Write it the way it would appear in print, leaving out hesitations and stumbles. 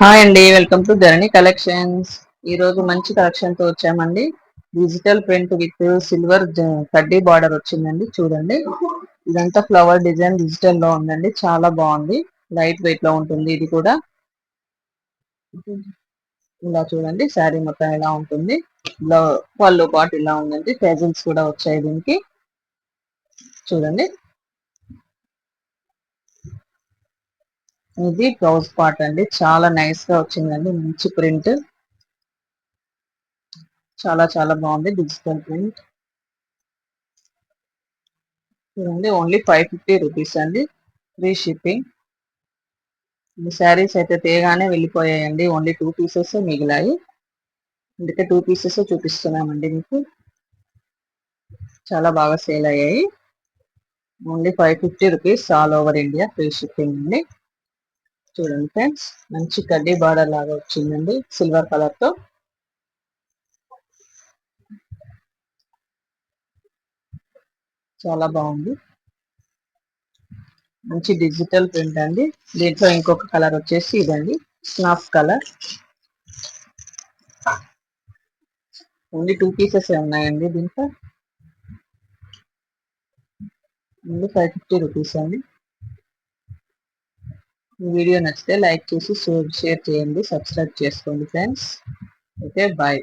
Hi అండి, welcome to Dharani collections. ఈ రోజు మంచి కలెక్షన్ తో వచ్చామండి. డిజిటల్ ప్రింట్ విత్ సిల్వర్ కడ్డీ బార్డర్ వచ్చిందండి. చూడండి, ఇదంతా ఫ్లవర్ డిజైన్ డిజిటల్ లో ఉందండి. చాలా బాగుంది. లైట్ వెయిట్ లో ఉంటుంది. ఇది కూడా ఇలా చూడండి, శారీ మొత్తం ఇలా ఉంటుంది. పళ్ళు పాటు ఇలా ఉందండి. టెజల్స్ కూడా వచ్చాయి దీనికి. చూడండి, ఇది బ్లౌజ్ పార్ట్ అండి. చాలా నైస్ గా వచ్చిందండి. మంచి ప్రింట్, చాలా చాలా బాగుంది. డిజిటల్ ప్రింట్ చూడండి, ఓన్లీ 550 రూపీస్ అండి. Free shipping. ఈ శారీస్ అయితే తేగానే వెళ్ళిపోయాయండి. ఓన్లీ 2 పీసెస్ మిగిలాయి. అందుకే 2 పీసెస్ చూపిస్తున్నామండి మీకు. చాలా బాగా సేల్ అయ్యాయి. Only 550 rupees, all over India free shipping అండి. చూడండి ఫ్రెండ్స్, మంచి కడ్డీ బార్డర్ లాగా వచ్చిందండి సిల్వర్ కలర్ తో. చాలా బాగుంది. మంచి డిజిటల్ ప్రింట్ అండి. దీంట్లో ఇంకొక కలర్ వచ్చేసి ఇదండి, స్నాఫ్ కలర్. ఓన్లీ 2 పీసెస్ ఉన్నాయండి దీంట్లో. ఓన్లీ 550 రూపీస్ అండి. ఈ వీడియో నచ్చితే లైక్ చేసి షేర్ చేయండి, సబ్స్క్రైబ్ చేసుకోండి ఫ్రెండ్స్. Okay, bye.